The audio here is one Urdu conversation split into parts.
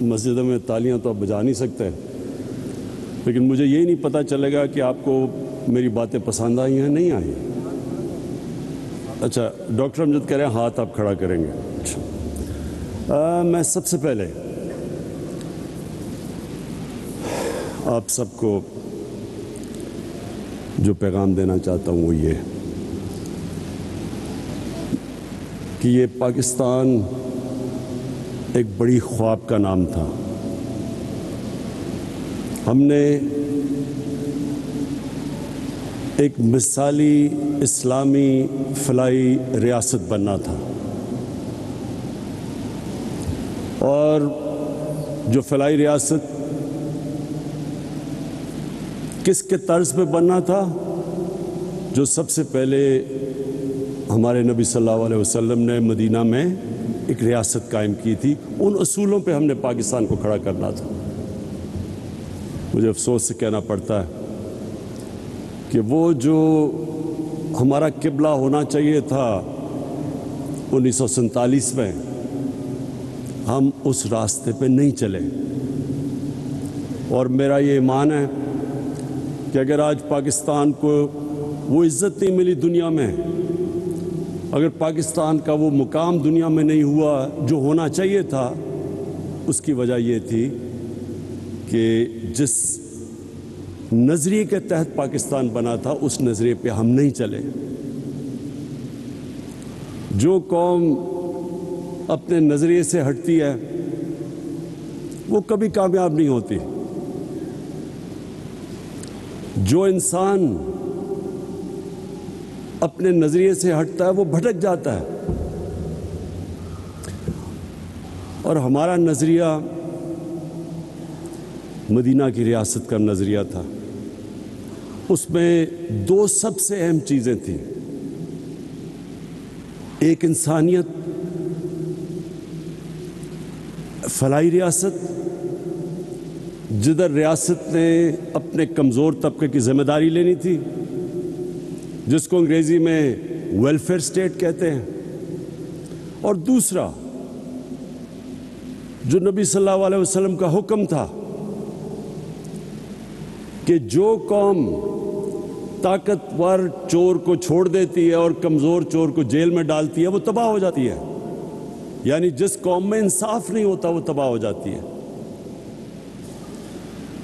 مسجدوں میں تالیاں تو آپ بجا نہیں سکتے، لیکن مجھے یہی نہیں پتہ چلے گا کہ آپ کو میری باتیں پسند آئی ہیں نہیں آئی۔ اچھا، ڈاکٹر امجد کہہ رہے ہیں ہاتھ آپ کھڑا کریں گے۔ اچھا، میں سب سے پہلے آپ سب کو جو پیغام دینا چاہتا ہوں وہ یہ کہ یہ پاکستان ایک بڑی خواب کا نام تھا۔ ہم نے ایک مثالی اسلامی فلاحی ریاست بننا تھا، اور جو فلاحی ریاست کس کے طرز پہ بننا تھا؟ جو سب سے پہلے ہمارے نبی صلی اللہ علیہ وسلم نے مدینہ میں ایک ریاست قائم کی تھی، ان اصولوں پہ ہم نے پاکستان کو کھڑا کرنا تھا۔ مجھے افسوس سے کہنا پڑتا ہے کہ وہ جو ہمارا قبلہ ہونا چاہیے تھا 1947 میں، ہم اس راستے پہ نہیں چلے۔ اور میرا یہ ایمان ہے کہ اگر آج پاکستان کو وہ عزت نہیں ملی دنیا میں، اگر پاکستان کا وہ مقام دنیا میں نہیں ہوا جو ہونا چاہیے تھا، اس کی وجہ یہ تھی کہ جس نظریے کے تحت پاکستان بنا تھا اس نظریے پہ ہم نہیں چلے۔ جو قوم اپنے نظریے سے ہٹتی ہے وہ کبھی کامیاب نہیں ہوتی۔ جو انسان اپنے نظریے سے ہٹتا ہے وہ بھٹک جاتا ہے، اور ہمارا نظریہ مدینہ کی ریاست کا نظریہ تھا۔ اس میں دو سب سے اہم چیزیں تھیں، ایک انسانیت، فلاحی ریاست جدھر ریاست نے اپنے کمزور طبقے کی ذمہ داری لینی تھی، جس کو انگریزی میں ویلفیئر اسٹیٹ کہتے ہیں، اور دوسرا جو نبی صلی اللہ علیہ وسلم کا حکم تھا کہ جو قوم طاقتور چور کو چھوڑ دیتی ہے اور کمزور چور کو جیل میں ڈالتی ہے وہ تباہ ہو جاتی ہے، یعنی جس قوم میں انصاف نہیں ہوتا وہ تباہ ہو جاتی ہے۔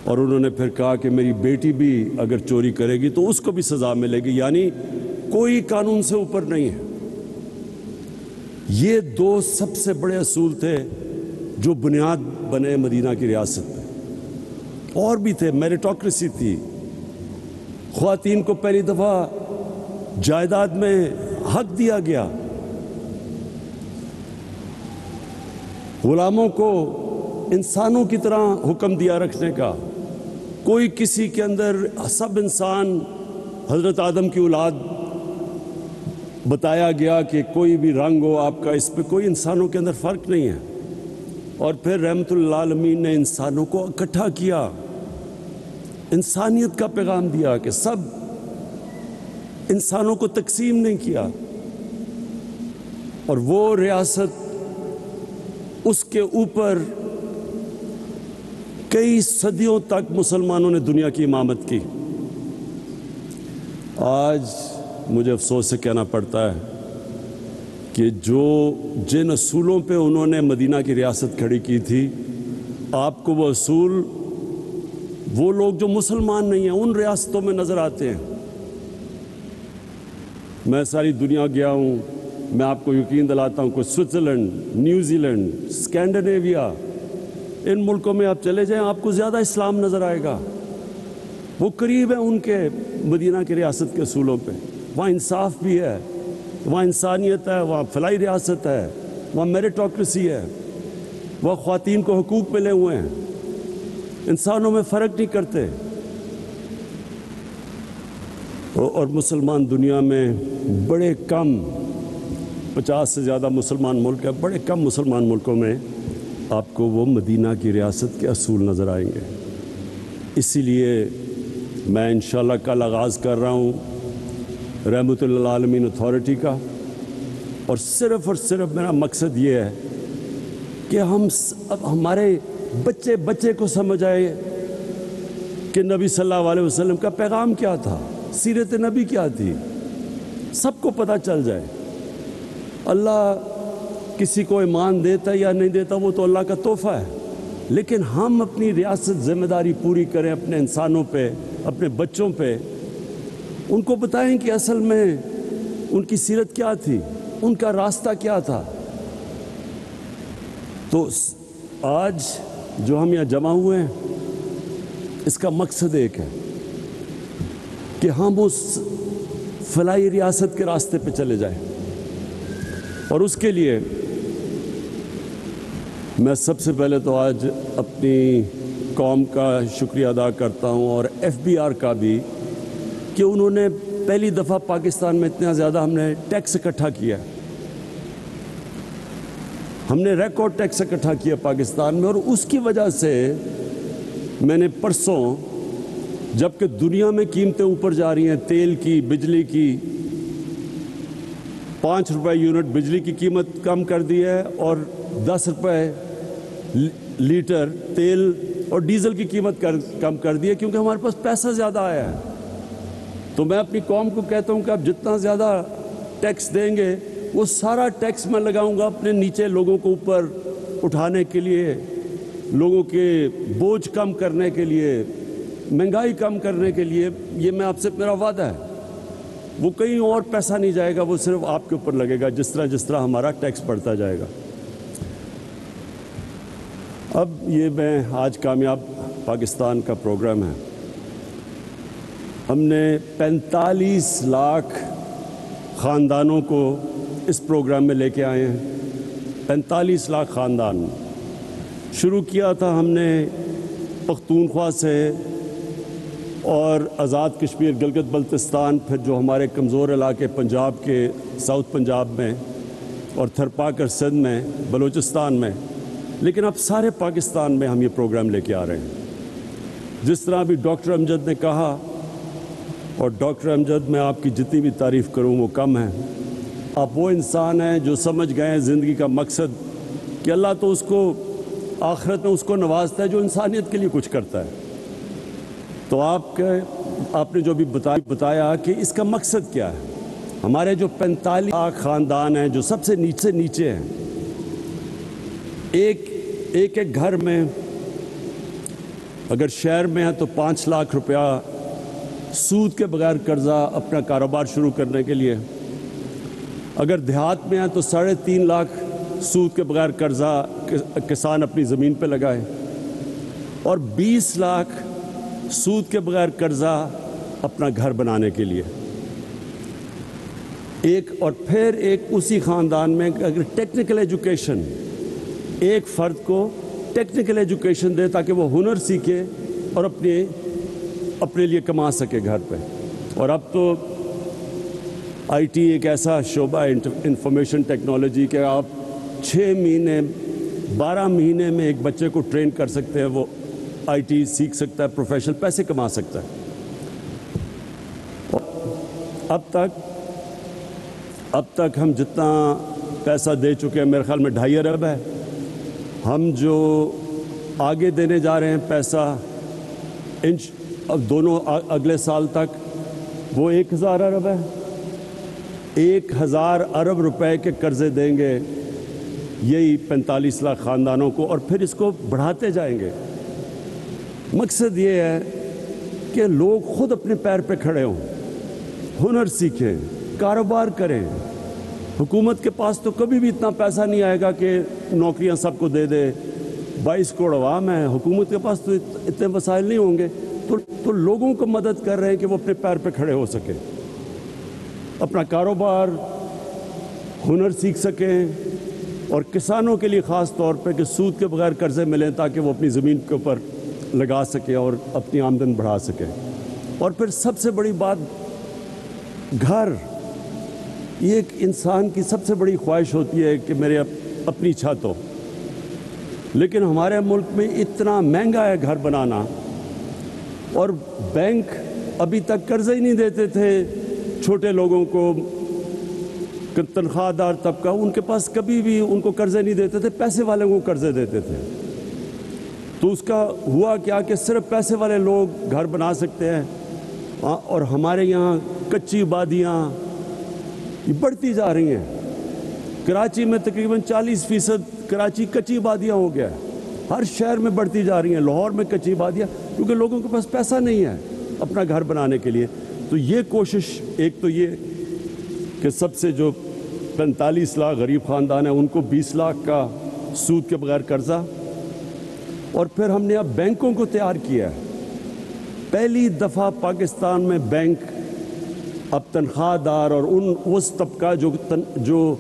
اور انہوں نے پھر کہا کہ میری بیٹی بھی اگر چوری کرے گی تو اس کو بھی سزا ملے گی، یعنی کوئی قانون سے اوپر نہیں ہے۔ یہ دو سب سے بڑے اصول تھے جو بنیاد بنے مدینہ کی ریاست میں۔ اور بھی تھے، میریٹوکریسی تھی، خواتین کو پہلی دفعہ جائیداد میں حق دیا گیا، غلاموں کو انسانوں کی طرح حکم دیا رکھنے کا، کوئی کسی کے اندر، سب انسان حضرت آدم کی اولاد بتایا گیا کہ کوئی بھی رنگ ہو آپ کا، اس پہ کوئی انسانوں کے اندر فرق نہیں ہے۔ اور پھر رحمت اللہ عالمین نے انسانوں کو اکٹھا کیا، انسانیت کا پیغام دیا کہ سب انسانوں کو تقسیم نہیں کیا، اور وہ ریاست اس کے اوپر کئی صدیوں تک مسلمانوں نے دنیا کی امامت کی۔ آج مجھے افسوس سے کہنا پڑتا ہے کہ جن اصولوں پہ انہوں نے مدینہ کی ریاست کھڑی کی تھی، آپ کو وہ اصول وہ لوگ جو مسلمان نہیں ہیں ان ریاستوں میں نظر آتے ہیں۔ میں ساری دنیا گیا ہوں، میں آپ کو یقین دلاتا ہوں کہ سوئٹزرلینڈ، نیوزی لینڈ، اسکینڈینیویا، ان ملکوں میں آپ چلے جائیں آپ کو زیادہ اسلام نظر آئے گا، وہ قریب ہے ان کے مدینہ کی ریاست کے اصولوں پہ۔ وہاں انصاف بھی ہے، وہاں انسانیت ہے، وہاں فلاحی ریاست ہے، وہاں میریٹوکریسی ہے، وہاں خواتین کو حقوق ملے ہوئے ہیں، انسانوں میں فرق نہیں کرتے۔ اور مسلمان دنیا میں بڑے کم، 50 سے زیادہ مسلمان ملک ہیں، بڑے کم مسلمان ملکوں میں آپ کو وہ مدینہ کی ریاست کے اصول نظر آئیں گے۔ اسی لیے میں انشاءاللہ کل آغاز کر رہا ہوں رحمت اللہ عالمین اتھارٹی کا، اور صرف میرا مقصد یہ ہے کہ ہمارے بچے بچے کو سمجھ آئے کہ نبی صلی اللہ علیہ وسلم کا پیغام کیا تھا، سیرت نبی کیا تھی، سب کو پتہ چل جائے۔ اللہ کسی کو ایمان دیتا ہے یا نہیں دیتا وہ تو اللہ کا تحفہ ہے، لیکن ہم اپنی ریاست ذمہ داری پوری کریں اپنے انسانوں پہ، اپنے بچوں پہ، ان کو بتائیں کہ اصل میں ان کی سیرت کیا تھی، ان کا راستہ کیا تھا۔ تو آج جو ہم یہاں جمع ہوئے ہیں اس کا مقصد ایک ہے کہ ہم اس فلاحی ریاست کے راستے پہ چلے جائیں، اور اس کے لیے میں سب سے پہلے تو آج اپنی قوم کا شکریہ ادا کرتا ہوں اور ایف بی آر کا بھی کہ انہوں نے پہلی دفعہ پاکستان میں اتنا زیادہ ہم نے ٹیکس اکٹھا کیا، ہم نے ریکارڈ ٹیکس اکٹھا کیا پاکستان میں، اور اس کی وجہ سے میں نے پرسوں جبکہ دنیا میں قیمتیں اوپر جا رہی ہیں، تیل کی، بجلی کی، 5 روپے یونٹ بجلی کی قیمت کم کر دی ہے اور 10 روپے لیٹر تیل اور ڈیزل کی قیمت کم کر دی ہے، کیونکہ ہمارے پاس پیسہ زیادہ آیا ہے۔ تو میں اپنی قوم کو کہتا ہوں کہ آپ جتنا زیادہ ٹیکس دیں گے وہ سارا ٹیکس میں لگاؤں گا اپنے نیچے لوگوں کو اوپر اٹھانے کے لیے، لوگوں کے بوجھ کم کرنے کے لیے، مہنگائی کم کرنے کے لیے۔ یہ میں آپ سے میرا وعدہ ہے، وہ کہیں اور پیسہ نہیں جائے گا، وہ صرف آپ کے اوپر لگے گا جس طرح ہمارا ٹیکس بڑھتا جائے گا۔ اب یہ میں آج کامیاب پاکستان کا پروگرام ہے، ہم نے 45 لاکھ خاندانوں کو اس پروگرام میں لے کے آئے ہیں۔ 45 لاکھ خاندان شروع کیا تھا ہم نے پختونخوا سے اور آزاد کشمیر گلگت بلتستان، پھر جو ہمارے کمزور علاقے پنجاب کے ساؤتھ پنجاب میں اور تھرپاکر سندھ میں، بلوچستان میں، لیکن اب سارے پاکستان میں ہم یہ پروگرام لے کے آ رہے ہیں۔ جس طرح ابھی ڈاکٹر امجد نے کہا، اور ڈاکٹر امجد میں آپ کی جتنی بھی تعریف کروں وہ کم ہے، آپ وہ انسان ہیں جو سمجھ گئے ہیں زندگی کا مقصد کہ اللہ تو اس کو آخرت میں اس کو نوازتا ہے جو انسانیت کے لیے کچھ کرتا ہے۔ تو آپ نے جو بھی بتایا کہ اس کا مقصد کیا ہے، ہمارے جو 45 لاکھ خاندان ہیں جو سب سے نیچے ہیں، ایک گھر میں اگر شہر میں ہے تو 5 لاکھ روپیہ سود کے بغیر قرضہ اپنا کاروبار شروع کرنے کے لیے، اگر دیہات میں ہے تو 3.5 لاکھ سود کے بغیر قرضہ کسان اپنی زمین پہ لگائے، اور 20 لاکھ سود کے بغیر قرضہ اپنا گھر بنانے کے لیے۔ اور پھر اسی خاندان میں اگر ٹیکنیکل ایجوکیشن، ایک فرد کو ٹیکنیکل ایجوکیشن دے تاکہ وہ ہنر سیکھے اور اپنے لیے کما سکے گھر پہ۔ اور اب تو آئی ٹی ایک ایسا شعبہ ہے، انفارمیشن ٹیکنالوجی، کہ آپ 6 مہینے 12 مہینے میں ایک بچے کو ٹرین کر سکتے ہیں، وہ آئی ٹی سیکھ سکتا ہے، پروفیشنل پیسے کما سکتا ہے۔ اب تک ہم جتنا پیسہ دے چکے ہیں میرے خیال میں 2.5 ارب ہے، ہم جو آگے دینے جا رہے ہیں پیسہ اب دونوں اگلے سال تک وہ 1000 ارب ہے، 1000 ارب روپے کے قرضے دیں گے یہی 45 لاکھ خاندانوں کو، اور پھر اس کو بڑھاتے جائیں گے۔ مقصد یہ ہے کہ لوگ خود اپنے پیر پہ کھڑے ہوں، ہنر سیکھیں، کاروبار کریں۔ حکومت کے پاس تو کبھی بھی اتنا پیسہ نہیں آئے گا کہ نوکریاں سب کو دے دے، 22 کروڑ عوام ہے، حکومت کے پاس تو اتنے وسائل نہیں ہوں گے، تو لوگوں کو مدد کر رہے ہیں کہ وہ اپنے پیر پہ کھڑے ہو سکیں، اپنا کاروبار، ہنر سیکھ سکیں، اور کسانوں کے لیے خاص طور پہ کہ سود کے بغیر قرضے ملیں تاکہ وہ اپنی زمین کے اوپر لگا سکیں اور اپنی آمدن بڑھا سکیں۔ اور پھر سب سے بڑی بات، گھر، یہ ایک انسان کی سب سے بڑی خواہش ہوتی ہے کہ میرے اپنی چھت ہو، لیکن ہمارے ملک میں اتنا مہنگا ہے گھر بنانا، اور بینک ابھی تک قرضے ہی نہیں دیتے تھے چھوٹے لوگوں کو، تنخواہ دار طبقہ، ان کے پاس کبھی بھی ان کو قرضے نہیں دیتے تھے، پیسے والوں کو قرضے دیتے تھے۔ تو اس کا ہوا کیا کہ صرف پیسے والے لوگ گھر بنا سکتے ہیں، اور ہمارے یہاں کچی آبادیاں یہ بڑھتی جا رہی ہیں۔ کراچی میں تقریباً 40% کراچی کچی آبادیاں ہو گیا ہے، ہر شہر میں بڑھتی جا رہی ہیں۔ لاہور میں کچی آبادیاں، کیونکہ لوگوں کے پاس پیسہ نہیں ہے اپنا گھر بنانے کے لیے۔ تو یہ کوشش، ایک تو یہ کہ سب سے جو 45 لاکھ غریب خاندان ہیں ان کو 20 لاکھ کا سود کے بغیر قرضہ، اور پھر ہم نے اب بینکوں کو تیار کیا ہے۔ پہلی دفعہ پاکستان میں بینک اب تنخواہ دار اور اس طبقہ جو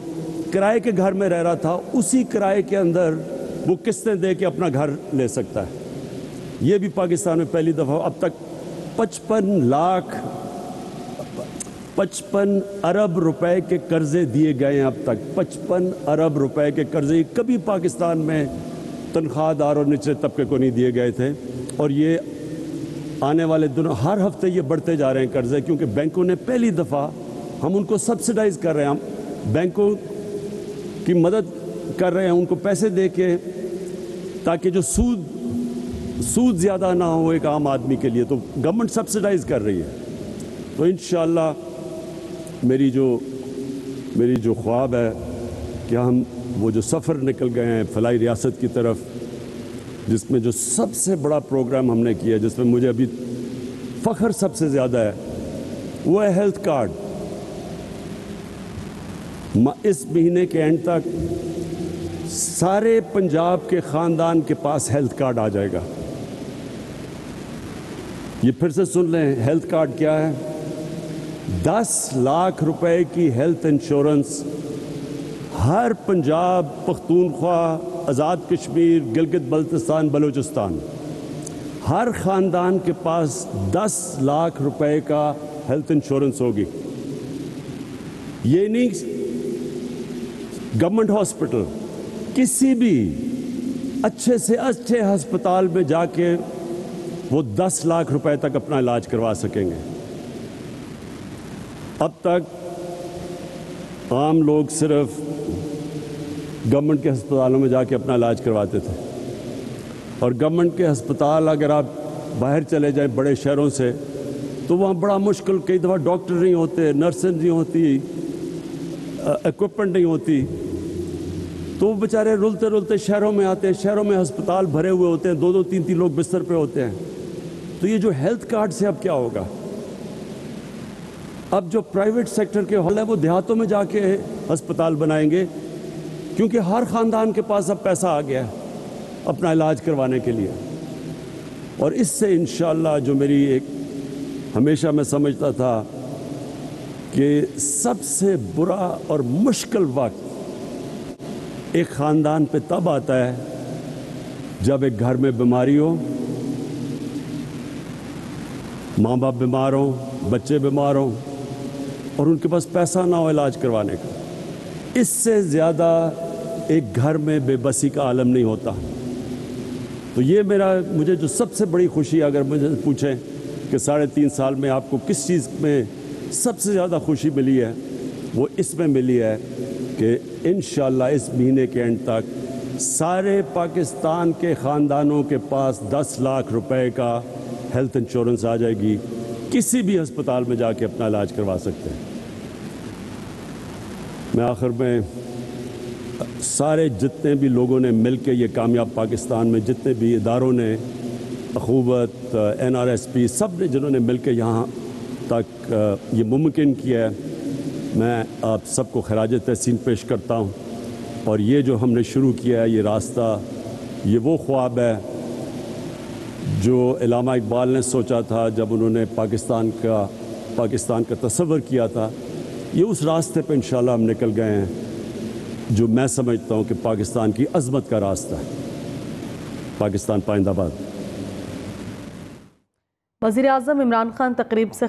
کرائے کے گھر میں رہ رہا تھا، اسی کرائے کے اندر وہ قسطیں دے کے اپنا گھر لے سکتا ہے۔ یہ بھی پاکستان میں پہلی دفعہ۔ اب تک 55 ارب روپے کے قرضے دیے گئے ہیں۔ اب تک 55 ارب روپے کے قرضے کبھی پاکستان میں تنخواہ دار اور نچلے طبقے کو نہیں دیے گئے تھے، اور یہ آنے والے دنوں ہر ہفتے یہ بڑھتے جا رہے ہیں قرضے، کیونکہ بینکوں نے پہلی دفعہ، ہم ان کو سبسڈائز کر رہے ہیں، ہم بینکوں کی مدد کر رہے ہیں ان کو پیسے دے کے، تاکہ جو سود زیادہ نہ ہو ایک عام آدمی کے لیے، تو گورنمنٹ سبسڈائز کر رہی ہے۔ تو انشاءاللہ میری جو خواب ہے کہ ہم وہ جو سفر نکل گئے ہیں فلاحی ریاست کی طرف، جس میں جو سب سے بڑا پروگرام ہم نے کیا، جس میں مجھے ابھی فخر سب سے زیادہ ہے، وہ ہے ہیلتھ کارڈ۔ اس مہینے کے اینڈ تک سارے پنجاب کے خاندان کے پاس ہیلتھ کارڈ آ جائے گا۔ یہ پھر سے سن لیں، ہیلتھ کارڈ کیا ہے؟ 10 لاکھ روپے کی ہیلتھ انشورنس ہر پنجاب، پختونخوا، آزاد کشمیر، گلگت بلتستان، بلوچستان، ہر خاندان کے پاس 10 لاکھ روپے کا ہیلتھ انشورنس ہوگی۔ یہ نہیں گورنمنٹ ہاسپٹل، کسی بھی اچھے سے اچھے ہسپتال میں جا کے وہ 10 لاکھ روپے تک اپنا علاج کروا سکیں گے۔ اب تک عام لوگ صرف گورنمنٹ کے ہسپتالوں میں جا کے اپنا علاج کرواتے تھے، اور گورنمنٹ کے ہسپتال اگر آپ باہر چلے جائیں بڑے شہروں سے، تو وہاں بڑا مشکل، کئی دفعہ ڈاکٹر نہیں ہوتے، نرسیں نہیں ہوتی، ایکوپمنٹ نہیں ہوتی، تو وہ بیچارے رلتے رلتے شہروں میں آتے ہیں۔ شہروں میں ہسپتال بھرے ہوئے ہوتے ہیں، 2-2 3-3 لوگ بستر پہ ہوتے ہیں۔ تو یہ جو ہیلتھ کارڈ سے اب کیا ہوگا؟ اب جو پرائیویٹ سیکٹر کے ہال ہے وہ دیہاتوں میں جا کے ہسپتال بنائیں گے، کیونکہ ہر خاندان کے پاس اب پیسہ آ گیا ہے اپنا علاج کروانے کے لیے۔ اور اس سے انشاءاللہ جو میری ایک ہمیشہ میں سمجھتا تھا کہ سب سے برا اور مشکل وقت ایک خاندان پہ تب آتا ہے جب ایک گھر میں بیماری ہو، ماں باپ بیمار ہوں، بچے بیمار ہوں، اور ان کے پاس پیسہ نہ ہو علاج کروانے کا۔ اس سے زیادہ ایک گھر میں بے بسی کا عالم نہیں ہوتا۔ تو یہ مجھے جو سب سے بڑی خوشی، اگر مجھے پوچھیں کہ 3.5 سال میں آپ کو کس چیز میں سب سے زیادہ خوشی ملی ہے، وہ اس میں ملی ہے کہ انشاءاللہ اس مہینے کے اینڈ تک سارے پاکستان کے خاندانوں کے پاس 10 لاکھ روپے کا ہیلتھ انشورنس آ جائے گی، کسی بھی ہسپتال میں جا کے اپنا علاج کروا سکتے ہیں۔ میں آخر میں سارے جتنے بھی لوگوں نے مل کے یہ کامیاب پاکستان میں، جتنے بھی اداروں نے، اخوت، NRSP، سب نے جنہوں نے مل کے یہاں تک یہ ممکن کیا ہے، میں آپ سب کو خراج تحسین پیش کرتا ہوں۔ اور یہ جو ہم نے شروع کیا ہے، یہ راستہ، یہ وہ خواب ہے جو علامہ اقبال نے سوچا تھا جب انہوں نے پاکستان کا تصور کیا تھا۔ یہ اس راستے پہ انشاءاللہ ہم نکل گئے ہیں جو میں سمجھتا ہوں کہ پاکستان کی عظمت کا راستہ ہے۔ پاکستان پائندہ باد۔ وزیر اعظم عمران خان تقریب سے